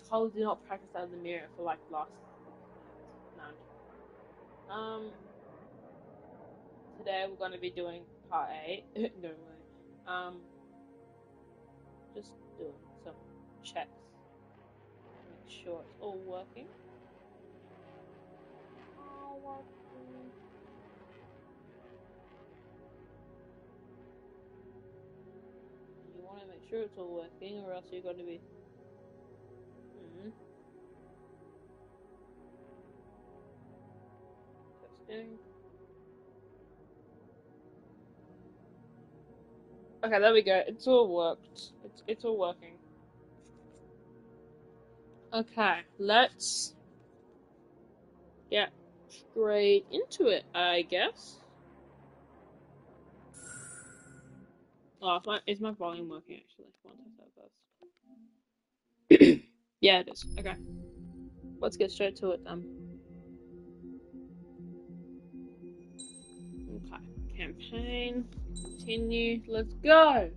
told do not practice out of the mirror for like last no. Today we're gonna be doing part 8. No way. Just doing some checks. Make sure it's all working. All working. You want to make sure it's all working, or else you're going to be. Testing. Okay, there we go. It's all worked. It's all working. Okay, let's get straight into it, I guess. Oh, is my volume working actually? One test that first. Yeah, it is. Okay. Let's get straight to it then. Okay. Campaign. Continue. Let's go!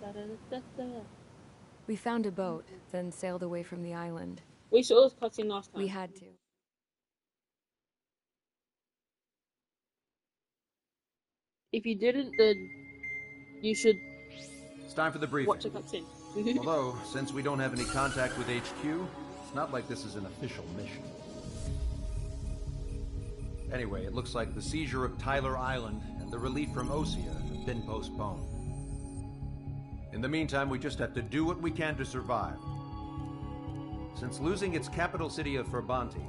Da, da, da, da. We found a boat, then sailed away from the island. We saw this cutscene last time. We had to. If you didn't, then you should It's time for the briefing. watch a cutscene. Although, since we don't have any contact with HQ, it's not like this is an official mission. Anyway, it looks like the seizure of Tyler Island and the relief from Osea have been postponed. In the meantime, we just have to do what we can to survive. Since losing its capital city of Ferbanti,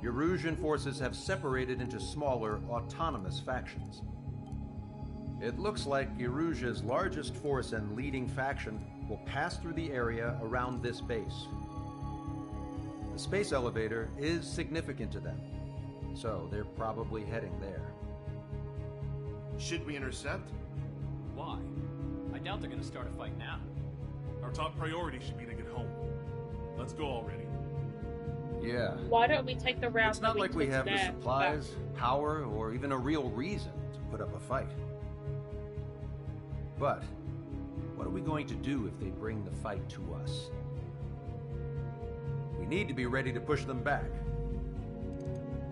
Erusian forces have separated into smaller, autonomous factions. It looks like Erusia's largest force and leading faction will pass through the area around this base. The space elevator is significant to them, so they're probably heading there. Should we intercept? Why? I doubt they're gonna start a fight now. Our top priority should be to get home. Let's go already. Yeah. Why don't we take the route? It's not like we have the there supplies, power, or even a real reason to put up a fight. But what are we going to do if they bring the fight to us? We need to be ready to push them back.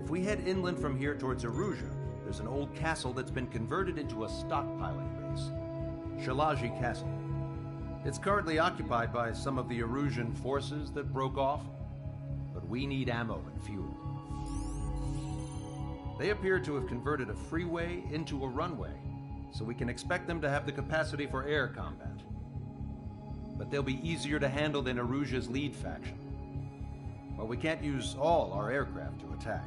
If we head inland from here towards Erusia, there's an old castle that's been converted into a stockpiling base. Shalaji Castle. It's currently occupied by some of the Erusian forces that broke off, but we need ammo and fuel. They appear to have converted a freeway into a runway, so we can expect them to have the capacity for air combat. But they'll be easier to handle than Erusia's lead faction. Well, we can't use all our aircraft to attack.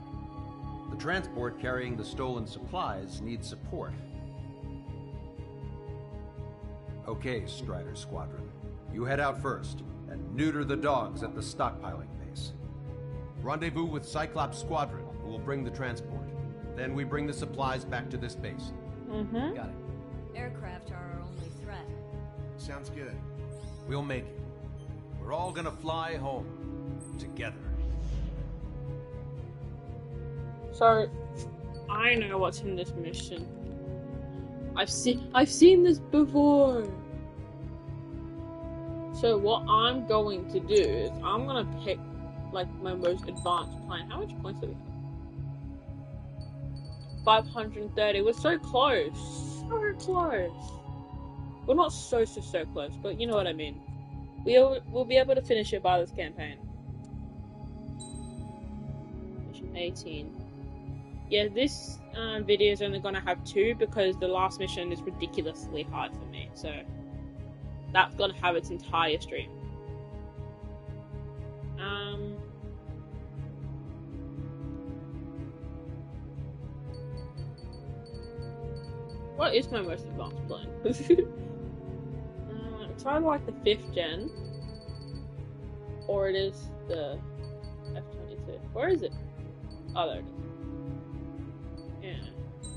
The transport carrying the stolen supplies needs support. Okay, Strider Squadron. You head out first, and neuter the dogs at the stockpiling base. Rendezvous with Cyclops Squadron, who will bring the transport. Then we bring the supplies back to this base. Got it. Aircraft are our only threat. Sounds good. We'll make it. We're all gonna fly home. Together. So, I know what's in this mission. I've seen this before. So what I'm going to do is I'm gonna pick like my most advanced plane. How much points do we have? 530. We're so close. So close. We're not so close, but you know what I mean. We'll be able to finish it by this campaign. Mission 18. Yeah, this video is only going to have 2 because the last mission is ridiculously hard for me. So that's going to have its entire stream. What is my most advanced plane? It's either like the 5th gen, or it is the F-22. Where is it? Oh, there it is. Yeah,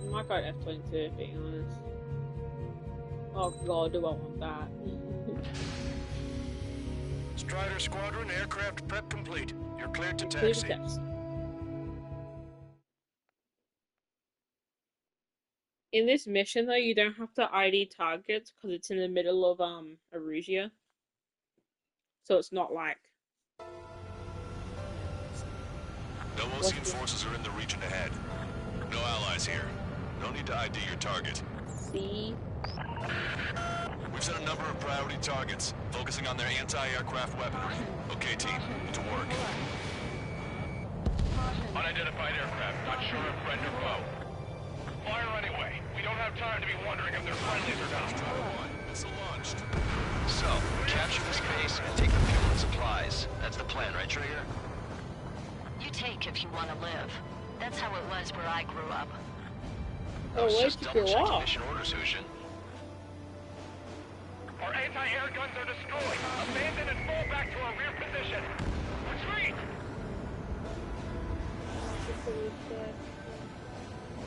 I might go F-22, being honest. Oh god, do I want that? Strider Squadron, aircraft prep complete. You're cleared to Clear taxi. steps. In this mission, though, you don't have to ID targets because it's in the middle of Erusia. So it's not like No Osean forces are in the region ahead. No allies here. No need to ID your target. See? We've set a number of priority targets, focusing on their anti-aircraft weaponry. Okay, team, to work. Unidentified aircraft, not sure if friend or foe. Fire anyway. We don't have time to be wondering if they're friendlies or not. Missile launched. So, capture this base and take the fuel and supplies. That's the plan, right, Trigger? You take if you want to live. That's how it was where I grew up. Oh, where'd Just you double go check off? mission orders, Hushin. Our anti-air guns are destroyed. Abandon and fall back to our rear position. Retreat!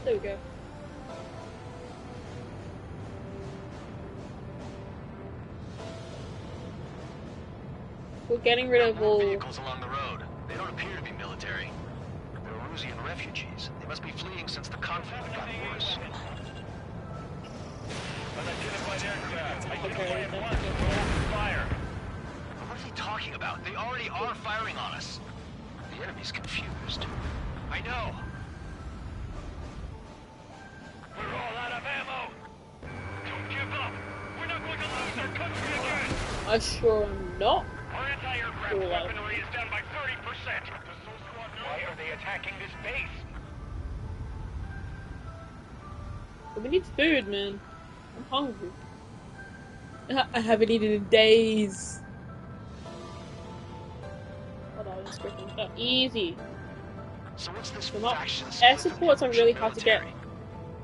There we go. We're getting rid of More all. vehicles along the road. They don't appear to be military. They're Erusian refugees. They must be fleeing since the conflict got worse. Unidentified aircraft. Identify Okay, at that's once. good. Fire. What is he talking about? They already are firing on us. The enemy's confused. I know. We're all out of ammo. Don't give up. We're not going to lose our country again. I sure am not. Our anti-aircraft Cool. weaponry is down by 30%. Why are they attacking this base? We need food, man. I'm hungry. I haven't eaten in days. Hold on, it's freaking so easy. So what's this So not faction air split supports are within the really hard to get military?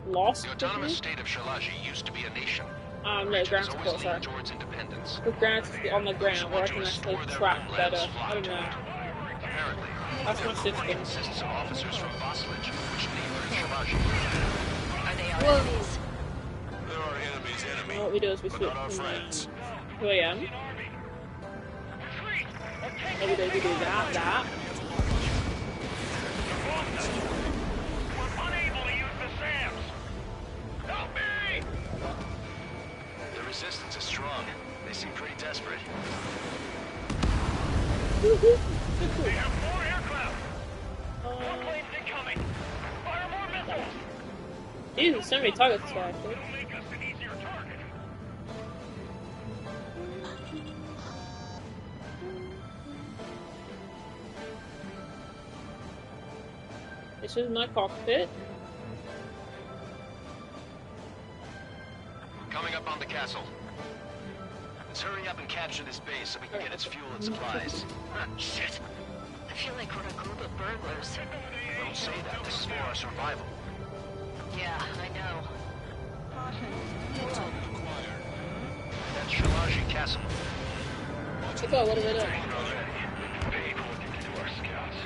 lost The with autonomous me. state of Shalaji used to be a nation. No, Which ground has always support, sorry. leaned towards independence. With ground support on the ground, where I can actually track better. I don't know. Apparently, That's my their system. court consists of officers from Vassalage, which neighbor Shalaji. Are they our Well- enemies? They're our enemy's enemy. And what we do is we but switch not our from friends. who I am. Every day we do that. We're unable to use the SAMs. Help me! The resistance is strong. They seem pretty desperate. Woohoo! They have 4 aircraft. 4 planes incoming. Fire more missiles. Jesus, so many targets this guy actually. It'll make us an easier target. This is my cockpit. Coming up on the castle. Let's hurry up and capture this base so we can get its fuel and supplies. Shit! I feel like we're a group of burglars. Don't say that. This is for our survival. Yeah, I know. That's Shalaji Castle. Let's go, what are we doing?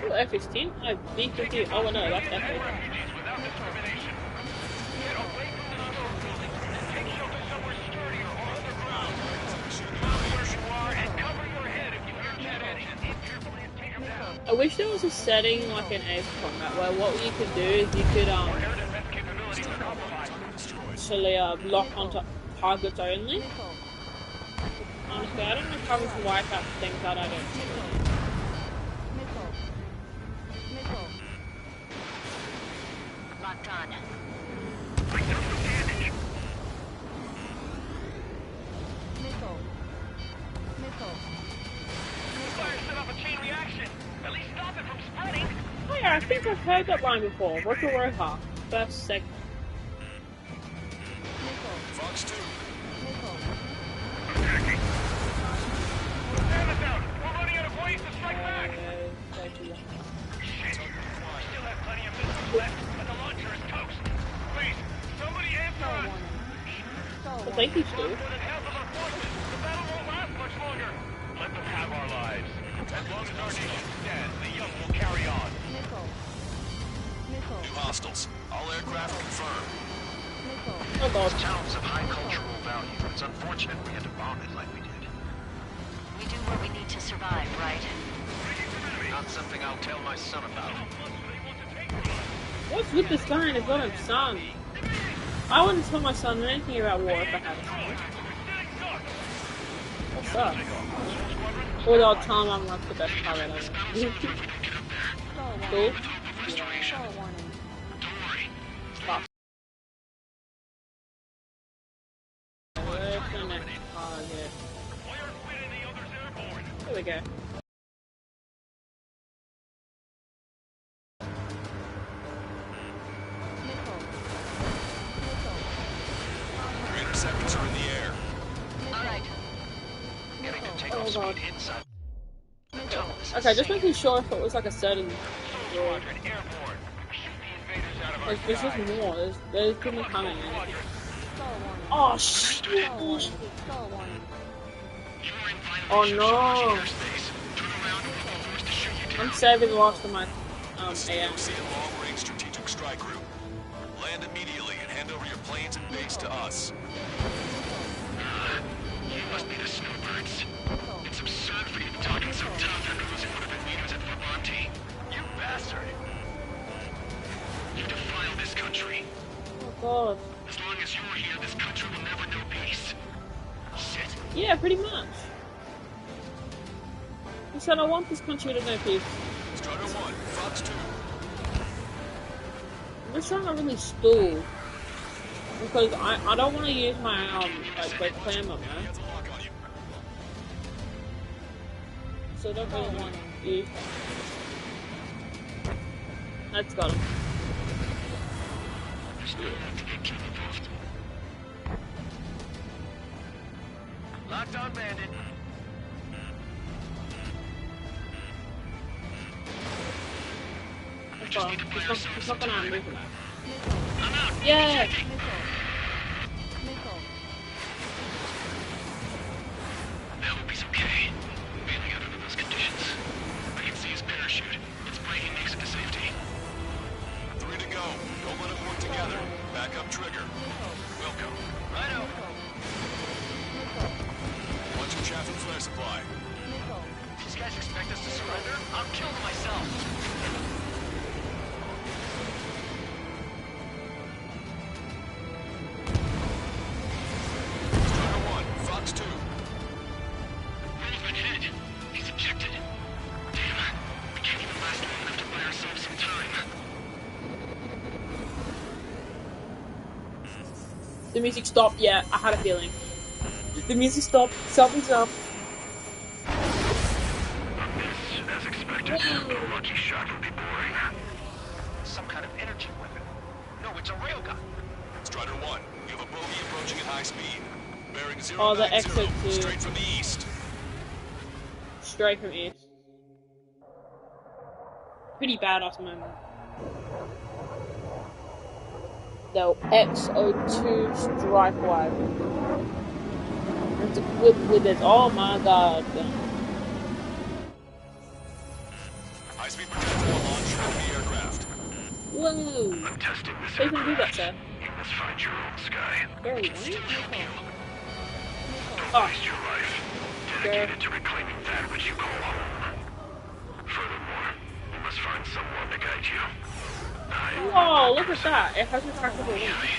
Ooh, F-16? I B-50. Oh no, that's F-8. Refugees without discrimination. Get away from the store building and take shelter somewhere sturdier or underground. Drop where you are and cover your head if you hear cannon. Aim carefully and take them down. I wish there was a setting like in Ace Combat where what you could do is you could Air defense capabilities are compromised. actually lock onto targets only. Honestly, I don't know how we can wipe out things that I don't see. Locked on. Bring down some damage. Fire set off a chain reaction. At least stop it from spreading. Oh yeah, I think I've heard that line before. Roger Roja. First segment. Fox 2. Attacking. Stand us out. We're running out of ways to strike back. Shit. We still have plenty of missiles left, but the launcher is toast. Please, somebody answer us. Well, thank you, Stu. More than half of our forces. The battle won't last much longer. Let them have our lives. As long as our nation stands, the young will carry on. New hostiles. All aircraft confirmed. Oh god. This town's of high cultural value. It's unfortunate we had to bomb it like we did. We do what we need to survive, right? Not something I'll tell my son about. What's with this guy and his little son? I wouldn't tell my son anything about war if I had a son. What's up? Although I'll tell him I'm like the best pilot ever. Cool. Restoration. Don't worry. Fuck. Where's the next target? There we go. Your interceptors are in the air. Alright. Getting to take Oh, off God. speed inside. Tunnels. Okay, just making sure if it was like a certain floor. Squadron airborne. Shoot the invaders out of our There's skies. just more. There's people coming. Squadron. Oh shit! You're in Oh violation no! of airspace. Turn around and we'll be forced to shoot you down. I'm saving the last of my This is the AM. OCA Long-Range Strategic Strike Group. Land immediately and hand over your planes and base to us. You must be the snowbirds. It's absurd for you to talk so tough after losing one of your leaders at Vermonti. You bastard! You defile this country. Oh god. As long as you're here, this country will never know peace. Shit. Yeah, pretty much. He said I want this country to know peace. Strider 1, Fox 2. I'm just trying to really stall. Because I don't want to use my like clam up there. Hands a lock on you. So I don't really want to use that. That's got him. There's no need to get too involved. Locked on, bandit. That's got him. It's not gonna move him. I'm out. Yeah! I hope he's okay. Bailing out under those conditions. I can see his parachute. It's breaking makes it to safety. 3 to go. Don't let them work together. Back up trigger. Welcome. Righto. Watch your chaff and flare supply. These guys expect us to surrender? I'll kill them myself. Strider 1, Fox 2. Movement hit. He's ejected. Damn. We can't even last long enough to buy ourselves some time. The music stopped. Yeah, I had a feeling. The music stopped. Something's up. As expected, the lucky shot would be boring. Some kind of energy weapon. No, it's a railgun. Strider 1, you have a bogey approaching at high speed. Bearing 090, Oh, the exit to- straight from the east. Straight from east. Pretty badass moment. The X02 strike wagon. It's equipped with it. Oh my god. High-speed projectile launch from the aircraft. Whoa! I'm testing this They can do that, sir. You must find your own sky. Very Don't Oh. waste your life dedicated to reclaiming that which you call home. Furthermore, you must find someone to guide you. Whoa, look at that. It has retractable wings.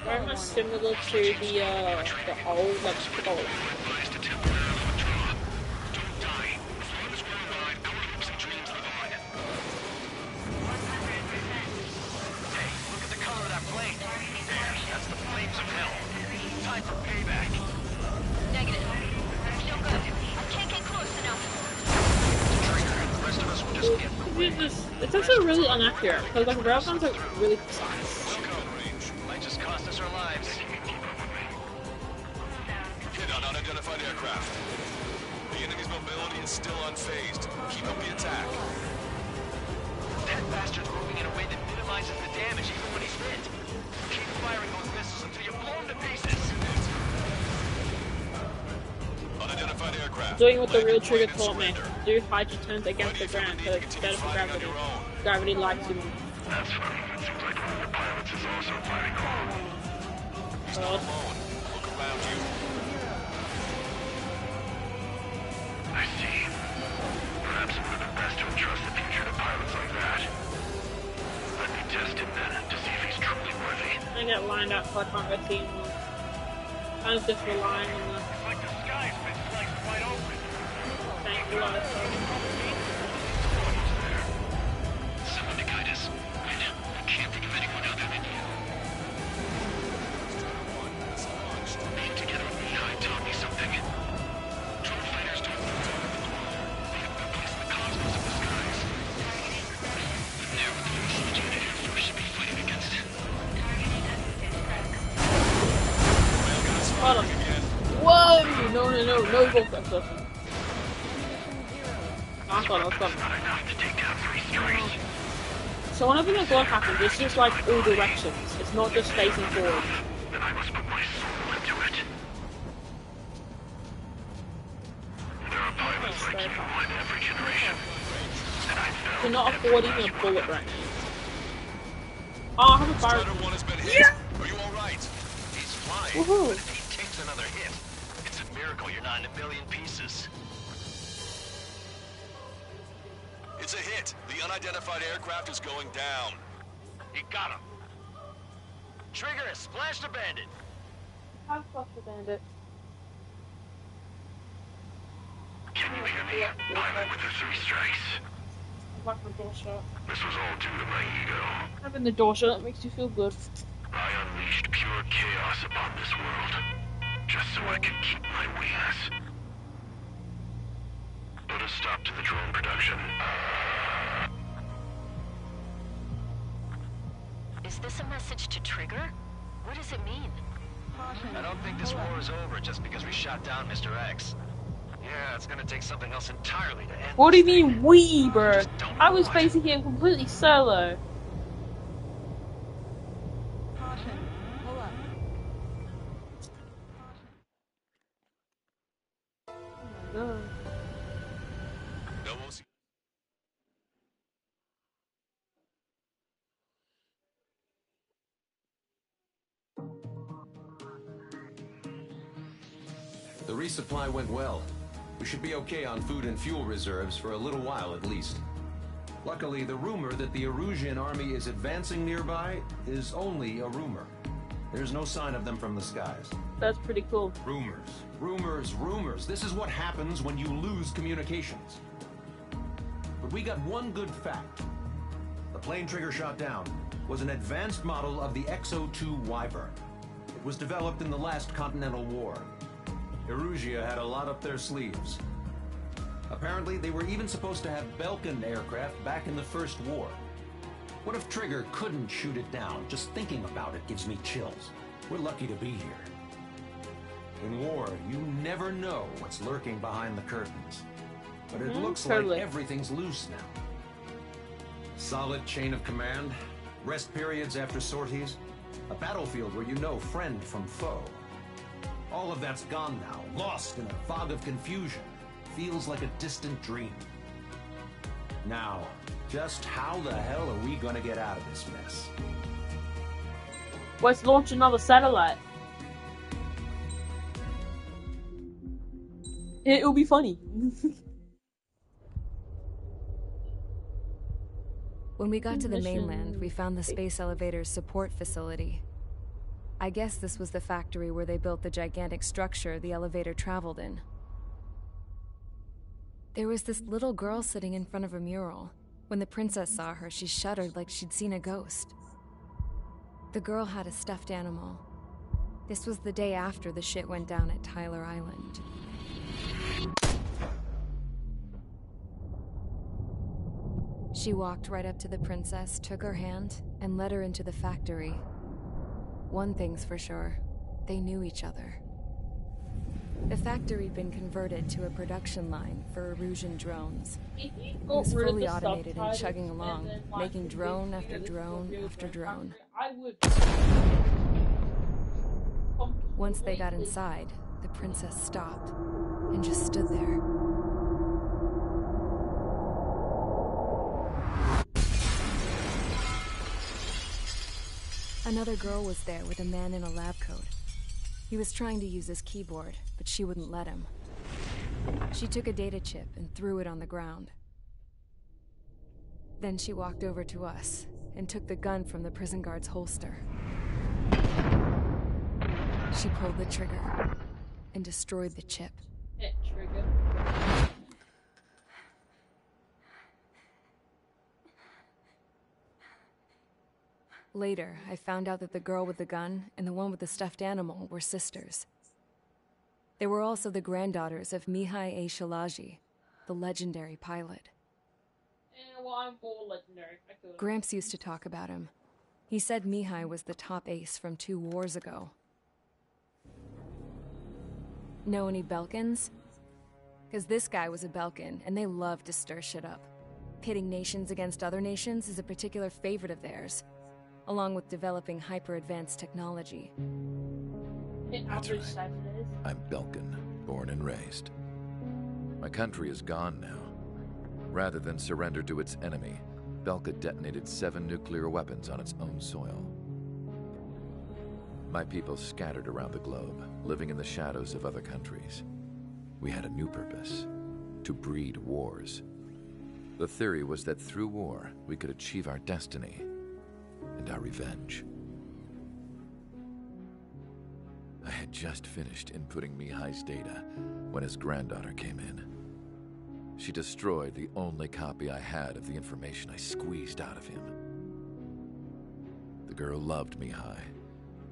Very much similar to the old, like, skull. Advised to temporarily withdraw. Don't die. As long as we're alive, our hopes and dreams live on. Hey, look at the color of that flame. There, that's the flames of hell. Time for payback. Negative. No good. I can't get close enough. Trigger, the rest of us will just get It's actually really inaccurate, because like railguns are really precise. Welcome range. might just cost us our lives. Hit on unidentified aircraft. The enemy's mobility is still unfazed. Keep up the attack. That bastard's moving in a way that minimizes the damage even when he's hit. Keep firing those missiles until you blow him to pieces. Unidentified aircraft. Doing what the real Land trigger and taught me. surrender. Do hydrogen turns against the Ready if you ground, need so to it's continue better for fighting on gravity. your own. Gravity likes him. That's funny. It seems like one of the pilots is also fighting home. He's not alone. Look around you. I see. Perhaps it would have been best to entrust the future to pilots like that. Let me test him then to see if he's truly worthy. I get lined up so I can't go see him. I was just relying on the It's like the sky's been sliced wide open. tank. No vote first person. I thought I was gone. Not enough to take down 3 strikes. So whenever the gun happens, it's just like all directions. It's not just facing forward. Then I must put my soul into it. There are pilots like you in every generation. And I fell. You're not affording a bullet right now. Oh, I have a fire. Strider 1 has been hit. Yeah! Are you alright? He's flying. Woohoo! But if he takes another hit, it's a miracle you're not in a million pieces. It's a hit. The unidentified aircraft is going down. You got him. Trigger has splashed a bandit. I've splashed the bandit. Can you hear me? Pilot with the 3 strikes. Like my door shut. This was all due to my ego. Having the door shut makes you feel good. I unleashed pure chaos upon this world, just so I could keep my wings. Put a stop to the drone production. Is this a message to Trigger? What does it mean? I don't think this war is over just because we shot down Mr. X. Yeah, it's gonna take something else entirely to end. What do you this thing. mean we, bro? Just don't I was know facing him completely solo. Oh. No OC. The resupply went well. We should be okay on food and fuel reserves for a little while at least. Luckily, the rumor that the Erusian army is advancing nearby is only a rumor. There's no sign of them from the skies. That's pretty cool. Rumors, rumors, rumors. This is what happens when you lose communications. But we got one good fact. The plane Trigger shot down was an advanced model of the Ac7 Wyvern. It was developed in the last Continental War. Erusia had a lot up their sleeves. Apparently, they were even supposed to have Belkin aircraft back in the First War. What if Trigger couldn't shoot it down? Just thinking about it gives me chills. We're lucky to be here. In war, you never know what's lurking behind the curtains. But it looks totally. like everything's loose now. Solid chain of command, rest periods after sorties, a battlefield where you know friend from foe. All of that's gone now, lost in a fog of confusion. Feels like a distant dream. Now, just how the hell are we gonna get out of this mess? Let's launch another satellite. It'll be funny. When we got to the mainland, we found the space elevator's support facility. I guess this was the factory where they built the gigantic structure the elevator traveled in. There was this little girl sitting in front of a mural. When the princess saw her, she shuddered like she'd seen a ghost. The girl had a stuffed animal. This was the day after the shit went down at Tyler Island. She walked right up to the princess, took her hand, and led her into the factory. One thing's for sure, they knew each other. The factory'd been converted to a production line for Erusian drones. It was fully automated and chugging along, making drone after drone after drone. Once they got inside, the princess stopped and just stood there. Another girl was there with a man in a lab coat. He was trying to use his keyboard, but she wouldn't let him. She took a data chip and threw it on the ground. Then she walked over to us and took the gun from the prison guard's holster. She pulled the trigger and destroyed the chip. Hit trigger. Later, I found out that the girl with the gun and the one with the stuffed animal were sisters. They were also the granddaughters of Mihai A. the legendary pilot. Well, I'm all legendary. Gramps used to talk about him. He said Mihai was the top ace from 2 wars ago. Know any Belkins? Because this guy was a Belkin, and they love to stir shit up. Pitting nations against other nations is a particular favorite of theirs, along with developing hyper-advanced technology. That's right. I'm Belkin, born and raised. My country is gone now. Rather than surrender to its enemy, Belka detonated 7 nuclear weapons on its own soil. My people scattered around the globe, living in the shadows of other countries. We had a new purpose: to breed wars. The theory was that through war, we could achieve our destiny and our revenge. I had just finished inputting Mihai's data when his granddaughter came in. She destroyed the only copy I had of the information I squeezed out of him. The girl loved Mihai.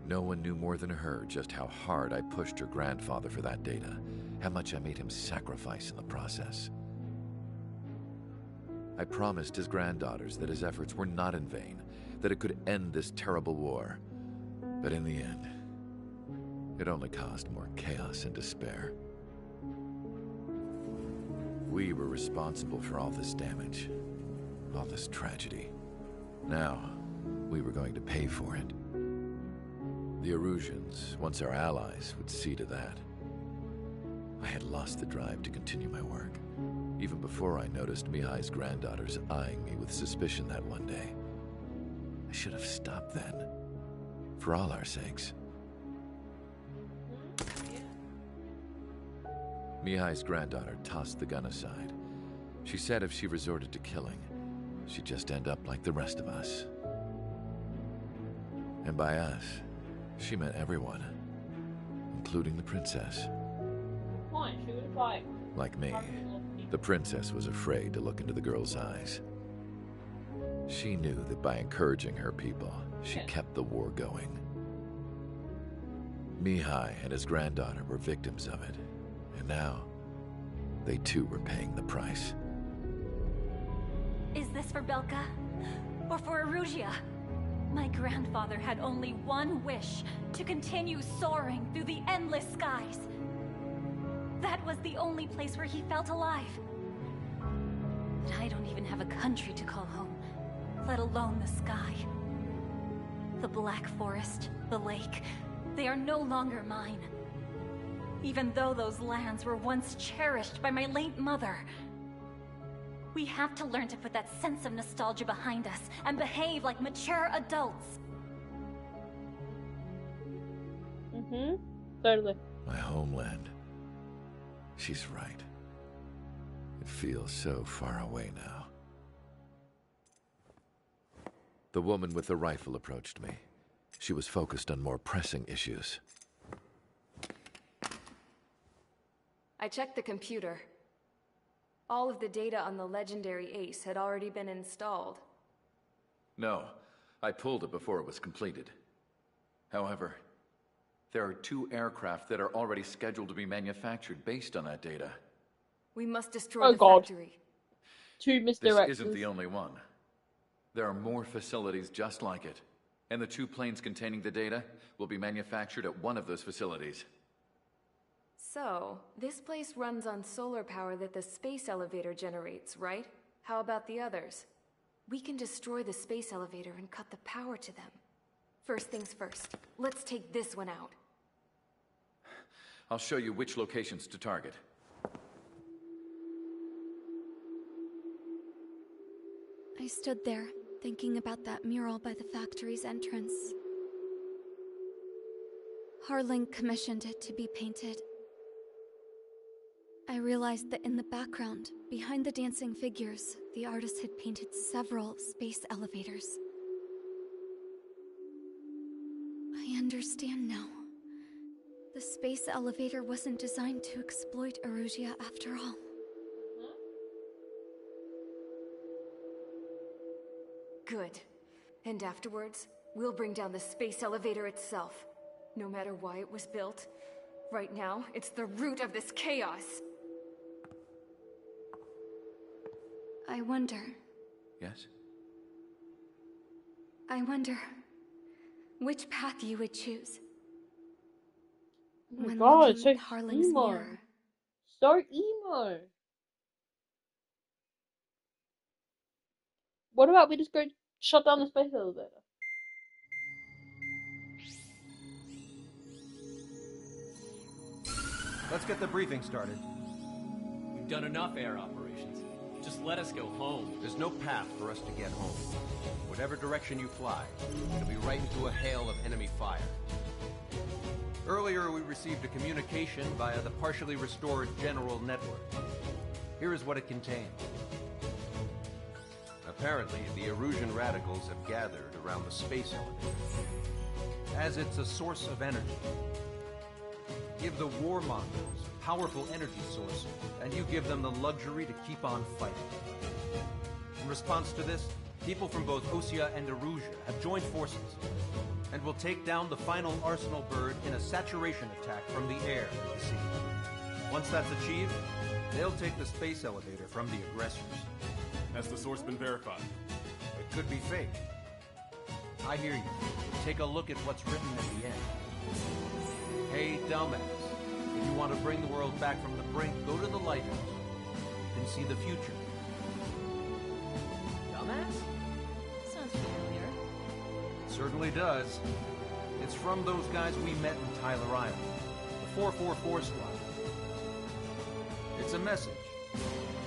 No one knew more than her just how hard I pushed her grandfather for that data, how much I made him sacrifice in the process. I promised his granddaughters that his efforts were not in vain, that it could end this terrible war. But in the end, it only caused more chaos and despair. We were responsible for all this damage, all this tragedy. Now, we were going to pay for it. The Erusians, once our allies, would see to that. I had lost the drive to continue my work, even before I noticed Mihai's granddaughters eyeing me with suspicion that one day. I should have stopped then, for all our sakes. Mihai's granddaughter tossed the gun aside. She said if she resorted to killing, she'd just end up like the rest of us. And by us, she meant everyone, including the princess. Why? She was like me, the princess was afraid to look into the girl's eyes. She knew that by encouraging her people, she kept the war going. Mihai and his granddaughter were victims of it, and now, they too were paying the price. Is this for Belka? Or for Erusia? My grandfather had only one wish: to continue soaring through the endless skies. That was the only place where he felt alive. But I don't even have a country to call home, let alone the sky. The Black Forest, the lake, they are no longer mine. Even though those lands were once cherished by my late mother. We have to learn to put that sense of nostalgia behind us and behave like mature adults. Totally. My homeland. She's right. It feels so far away now. The woman with the rifle approached me. She was focused on more pressing issues. I checked the computer. All of the data on the legendary Ace had already been installed. No, I pulled it before it was completed. However, there are 2 aircraft that are already scheduled to be manufactured based on that data. We must destroy the factory. 2 This misdirections. isn't the only one. There are more facilities just like it, and the 2 planes containing the data will be manufactured at one of those facilities. So, this place runs on solar power that the space elevator generates, right? How about the others? We can destroy the space elevator and cut the power to them. First things first, let's take this one out. I'll show you which locations to target. I stood there, thinking about that mural by the factory's entrance. Harling commissioned it to be painted. I realized that in the background, behind the dancing figures, the artist had painted several space elevators. I understand now. The space elevator wasn't designed to exploit Erusia after all. Good. And afterwards, we'll bring down the space elevator itself. No matter why it was built, right now, it's the root of this chaos. I wonder. Yes? I wonder which path you would choose. Oh my When god, looking so at Harling's evil. mirror. So emo. What about we just go shut down the space elevator? Let's get the briefing started. We've done enough air operations. Just let us go home. There's no path for us to get home. Whatever direction you fly, it'll be right into a hail of enemy fire. Earlier, we received a communication via the partially restored general network. Here is what it contained. Apparently, the Erusian radicals have gathered around the space elevator, as it's a source of energy. Give the warmongers a powerful energy source, and you give them the luxury to keep on fighting. In response to this, people from both Osea and Erusia have joined forces, and will take down the final Arsenal bird in a saturation attack from the air to the sea. Once that's achieved, they'll take the space elevator from the aggressors. Has the source been verified? It could be fake. I hear you. Take a look at what's written at the end. Hey, dumbass. If you want to bring the world back from the brink, go to the lighthouse. You can see the future. Dumbass? Sounds familiar. It certainly does. It's from those guys we met in Tyler Island. The 444 squad. It's a message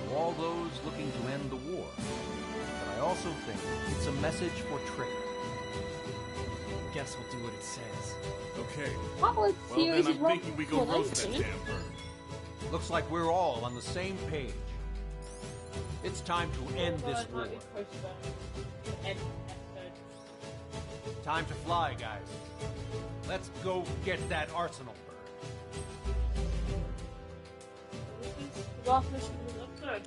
to all those looking to end the war. But I also think it's a message for Trick. Guess we'll do what it says. Okay. What was Well, then I'm thinking we go roast that damn bird. Looks like we're all on the same page. It's time to end this war. Time to fly, guys. Let's go get that Arsenal bird. This is the last mission of the episode.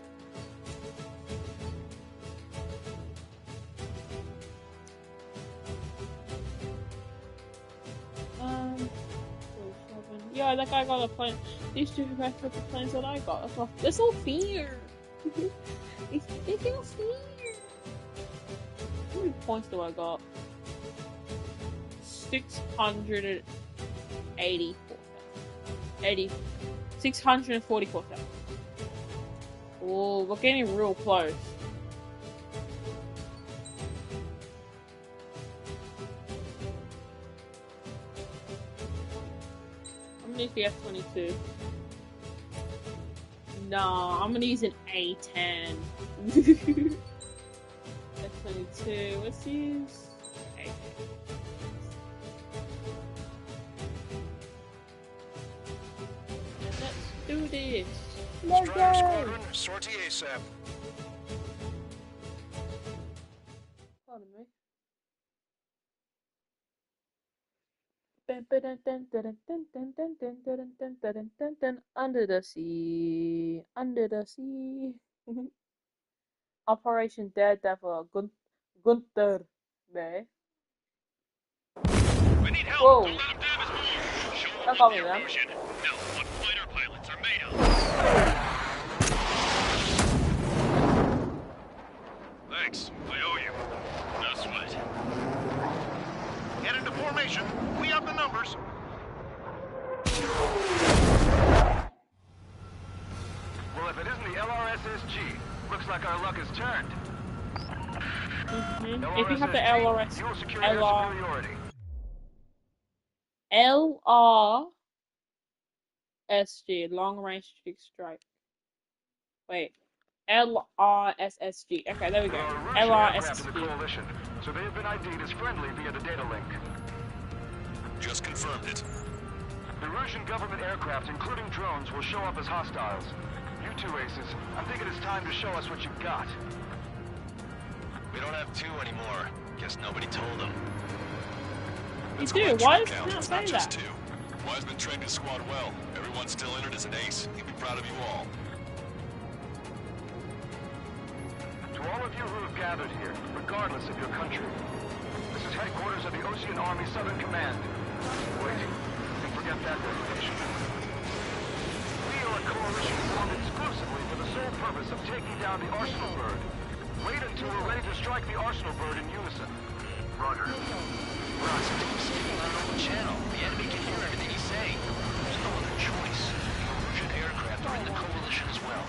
Yeah, that guy got a plane. These two guys got the planes that I got. That's all fear. It's ridiculous fear. How many points do I got? 684,000. 644,000. Oh, we're getting real close. I'm gonna use the F-22. Nah, I'm gonna use an A-10. F-22, let's use A-10. Let's do this. Let's Strider go! Squadron, sortie ASAP. Pardon me. Under the sea, under the sea. Operation Daredevil, Gunther, May. We need help. Whoa. Don't let them damage more. Show them That's what all the we got. Erusian. Know what fighter pilots are made of. Thanks. I owe you. No sweat. Get into formation. We have the numbers. Well, if it isn't the LRSSG, looks like our luck has turned. If you have the LRS, you will secure air superiority. LRSG, long range strategic strike. Wait, LRSSG. Okay, there we go. LRSSG. Coalition, so they have been ID'd as friendly via the data link. Just confirmed it. The Russian government aircraft, including drones, will show up as hostiles. You two aces, I think it is time to show us what you've got. We don't have two anymore. Guess nobody told them. You do? Why does it Count. not It's say not just that? two. Wiseman trained his squad well. Everyone's still entered as an ace. He'll be proud of you all. To all of you who have gathered here, regardless of your country, this is headquarters of the Ocean Army Southern Command. Wait, don't forget that designation. We are a coalition formed exclusively for the sole purpose of taking down the Arsenal bird. Wait until we're ready to strike the Arsenal bird in unison. Roger. Ross, signal on our own channel. The enemy can hear everything you say. There's no other choice. The Erusian aircraft have to join the coalition as well.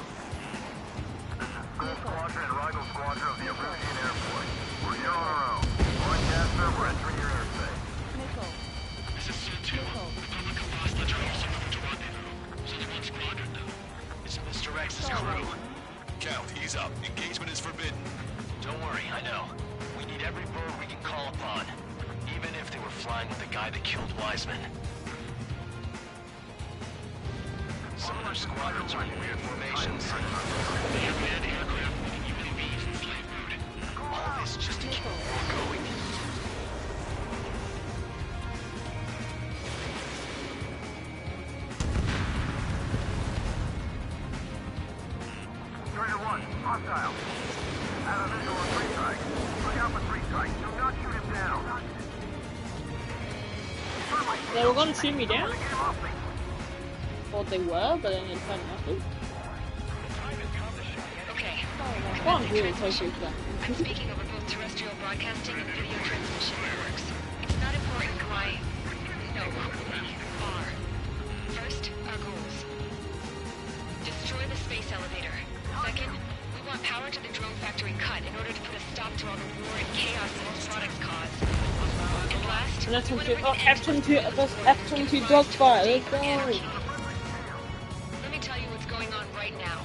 Gold Squadron and Rigel Squadron of the Erusian Air Force. We're here on our own. Going Casper, we're entering your airspace. This is C2. Republic of Lost Ledger also moving to rendezvous. There's only one squadron, though. It's Mr. X's crew. Count, ease up. Engagement is forbidden. Don't worry, I know. We need every bird we can call upon. Even if they were flying with the guy that killed Wiseman. Some of our squadrons are in weird formations. They have manned aircraft moving UAVs in flight mode. All this just to keep the war going. Trader 1, hostile. Have a visual on 3 strikes. Look out for 3 strikes. Do not shoot him down. They were gonna shoot me down? Thought they were, but then they turned out to. Okay. Oh, I'm really close to that. I'm speaking over both terrestrial broadcasting and video transmission networks. It's not important who I know who we are. First, our goals. Destroy the space elevator. Second, we want power to the drone factory cut in order to put a stop to all the war and chaos these products cause. And last, And that's F-22 dogfight, let's go! Let me tell you what's going on right now.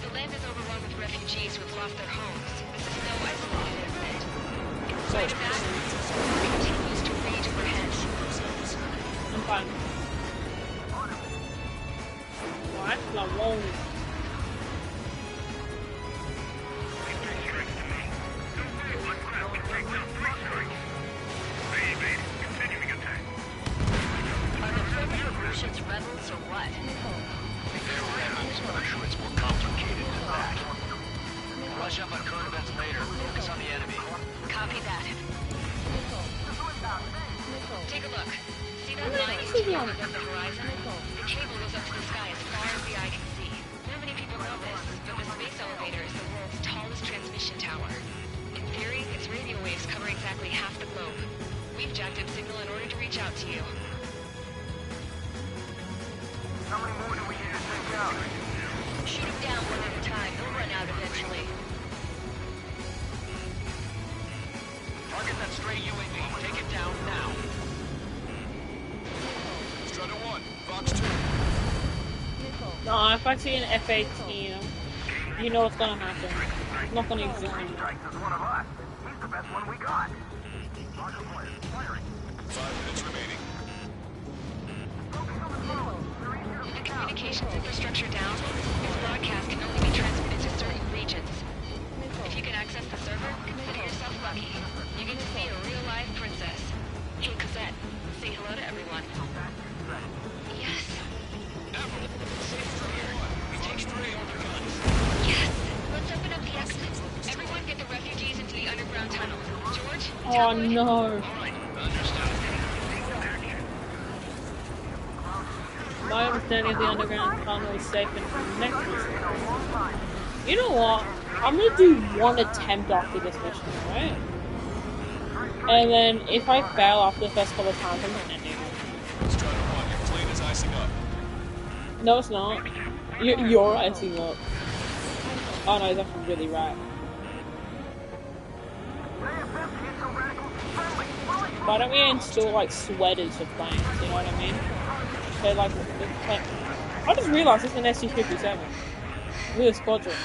The land is overrun with refugees who've lost their homes. This is no isolated incident. In spite of that, it continues to rage overhead. I'm fine. What? La won't. Rebels or what? They're rebels, but I'm sure it's more complicated than that. Brush up on current events later. Focus on the enemy. Copy that. Take a look. See that line extending above the horizon? The cable goes up to the sky as far as the eye can see. Not many people know this, but the space elevator is the world's tallest transmission tower. In theory, its radio waves cover exactly half the globe. We've jacked up signal in order to reach out to you. How many more do we need to take out? Shoot them down one at a time. They'll run out eventually. Target that stray UAV. Take it down now. Strider 1, Fox 2. No, if I see an F-18, you know what's gonna happen. It's not gonna exist. Strikes is one of us. He's the best one we got. 5 minutes remaining. The communications infrastructure down. Its broadcast can only be transmitted to certain regions. If you can access the server, consider yourself lucky. You get to see a real-life princess. Hey, Cosette, say hello to everyone. Yes. Admiral, safe from here. We take stray over guns. Yes. Let's open up the exits. Everyone get the refugees into the underground tunnel. George? Oh no. My understanding of the underground tunnel is safe and next mission. You know what? I'm gonna do one attempt after this mission, right? And then if I fail after the first couple of times, I'm not ending it. Strider 1, your plane is icing up. No, it's not. You're icing up. Oh no, he's actually really right. Why don't we install like sweaters for planes? You know what I mean? So like, I just realised it's an SC-57 with a squadron.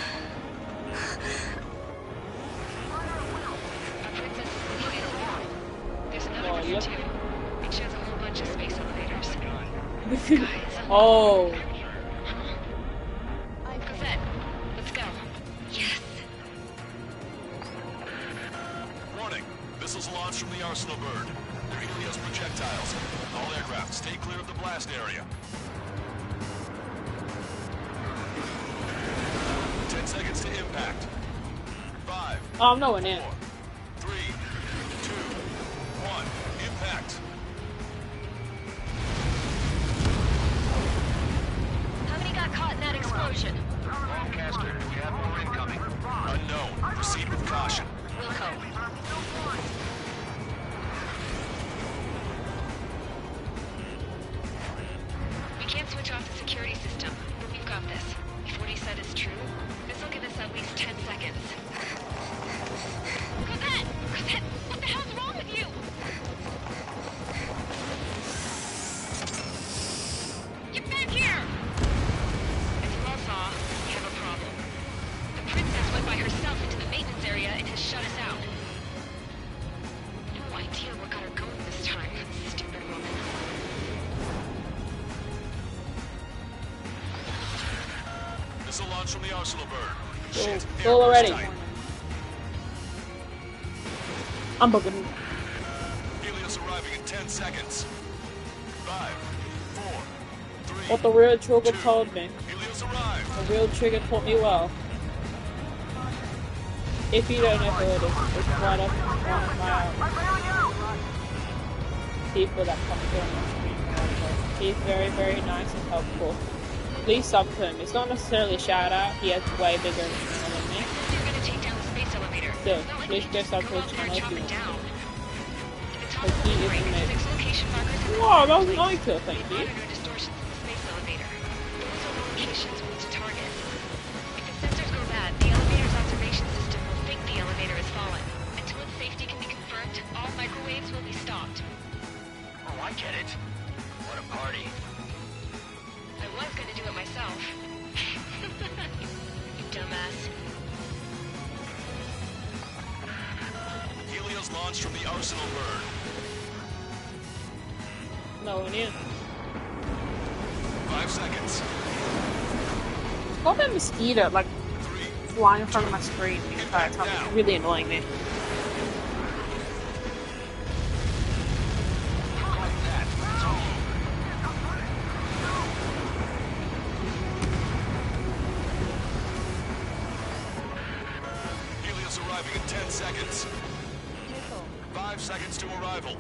There's another one here too. It shows a whole bunch of space elevators. Oh. Cosette, let's go. Yes. Warning. Missiles launched from the Arsenal bird. They're Helios projectiles. All aircraft, stay clear of the blast area. 10 seconds to impact. 5. Oh, I'm nowhere near. 4, 3, 2, 1. Impact. How many got caught in that explosion? Broadcaster, do we have more incoming? Unknown. Proceed with caution. Wilco. We can't switch off the security system. said is true, this will give us at least 10 seconds. Cosette! Cosette! What the hell's wrong with you? Get back here! As you all saw, we have a problem. The princess went by herself into the maintenance area and has shut us out. No idea what got her going this time, stupid woman. Missile launch from the Arsenal bird. Shit, Full already. tight. I'm bugging. Helios arriving in 10 seconds. 5, 4, 3. What the real trigger told me. Helios arrived. The real trigger taught me well. If you don't know who it is, it's right up one of my people that come through on my screen. He's very, very nice and helpful. Please sub to him. It's not necessarily a shout out, he has way bigger channel than me. You're gonna take down the space elevator. Still, please go sub to his channel if you want. Because he is amazing. Wow, that was a nice kill, thank you. Distortions in the space elevator. Those are the locations we need to target. If the sensors go bad, the elevator's observation system will think the elevator has fallen. Until its safety can be confirmed, all microwaves will be stopped. Oh, I get it. What a party. I was gonna do it myself. You dumbass. Helios launched from the Arsenal bird. No one is. 5 seconds. Got that mosquito like flying in front of my screen the entire time. It's really annoying me. Helios arriving in 10 seconds. 5 seconds to arrival.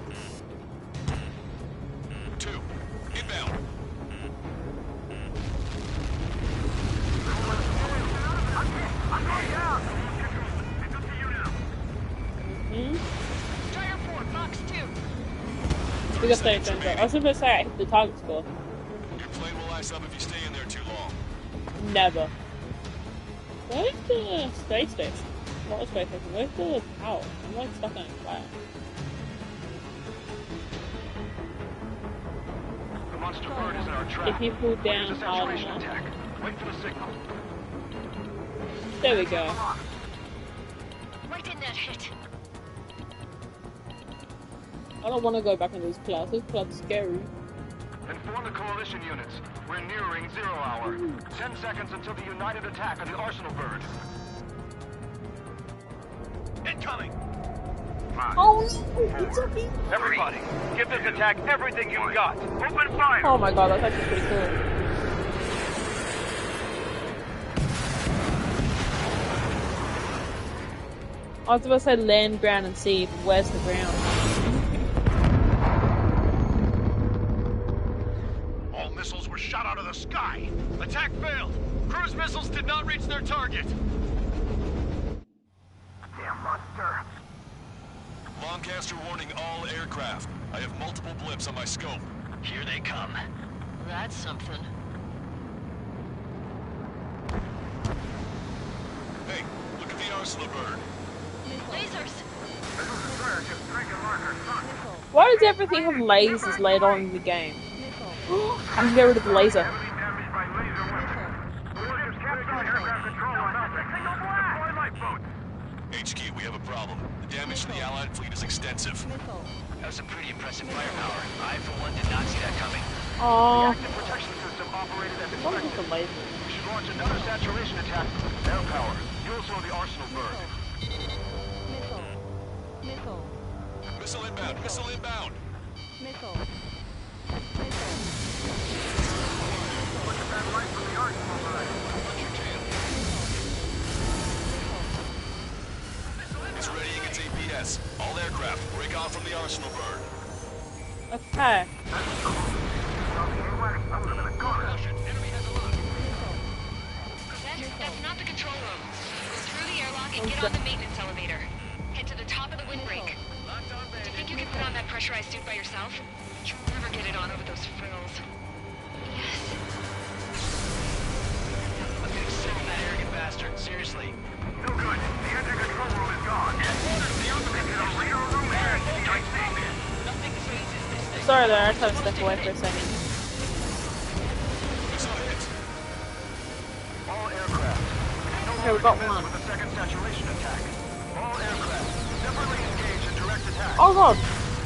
2. Inbound. Tire 4, box 2. We got 30 seconds. I was supposed to say I hit the target score. Your plane will ice up if you stay in there too long. Never. Where's the space station? Not a space station. Where's the tower? I'm like stuck on a cloud. The monster bird is in our track. If you pull down Use a hard saturation enough. attack. Wait for the signal. There we go. Why didn't that hit? I don't want to go back in those clouds. Those clouds are scary. Inform the coalition units. We're nearing 0 hour. 10 seconds until the united attack on the Arsenal bird. Incoming! Oh no! It's okay. Everybody, give this attack everything you've got. Open fire! Oh my god, that's actually pretty cool. I was about to say land, ground, and sea, but where's the ground? All missiles were shot out of the sky. Attack failed. Cruise missiles did not reach their target. Damn monster. Lancaster warning all aircraft. I have multiple blips on my scope. Here they come. That's something. Hey, look at the Arsenal bird. Lasers! Why does everything have lasers later on in the game? I can get rid of the laser. HQ, we have a problem. The damage to the Allied fleet is extensive. That was some pretty impressive firepower. I, for one, did not see that coming. The Aww. active protection system operated as What is expected. the laser? We should launch another saturation attack with air power. You'll slow the Arsenal bird. Missile inbound, missile inbound. It's readying its APS. All aircraft, break off from the Arsenal bird. Okay. That's not the control room. Go through the airlock and get on the maintenance elevator. Head to the top of the windbreak. Do you think you can put on that pressurized suit by yourself? You'll never get it on over those frills. Yes. I'm getting 7 seriously. No good. The engine control room is gone. The radar room and CIC. Nothing phases this thing. Sorry there, I just had to step away for a second. All aircraft. Okay, we got one. With a second saturation attack. All aircraft separately engage in direct attack. Oh god!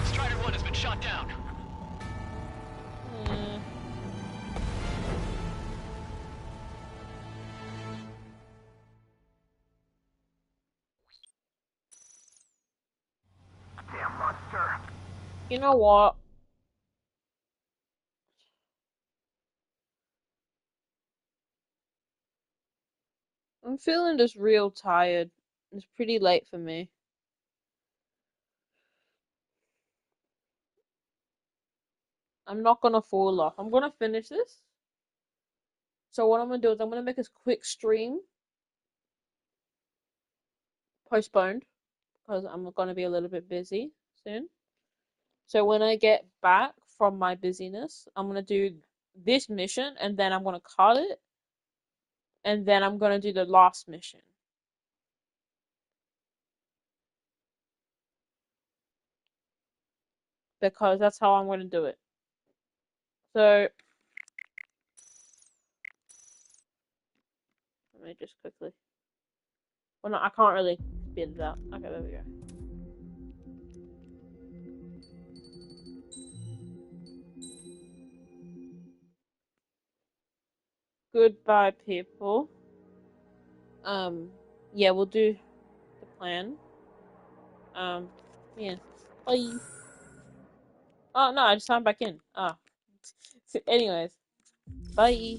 Strider 1 has been shot down. Damn monster. You know what? I'm feeling just real tired. It's pretty late for me. I'm not gonna fall off. I'm gonna finish this. So what I'm gonna do is I'm gonna make a quick stream. Postponed. Because I'm gonna be a little bit busy soon. So when I get back from my busyness, I'm gonna do this mission and then I'm gonna cut it. And then I'm gonna do the last mission. Because that's how I'm gonna do it. So let me just quickly. Well, no, I can't really speed it up. Okay, there we go. Goodbye, people. Yeah, we'll do the plan. Yeah. Bye. Oh, no, I just signed back in. Ah. Anyways. Bye.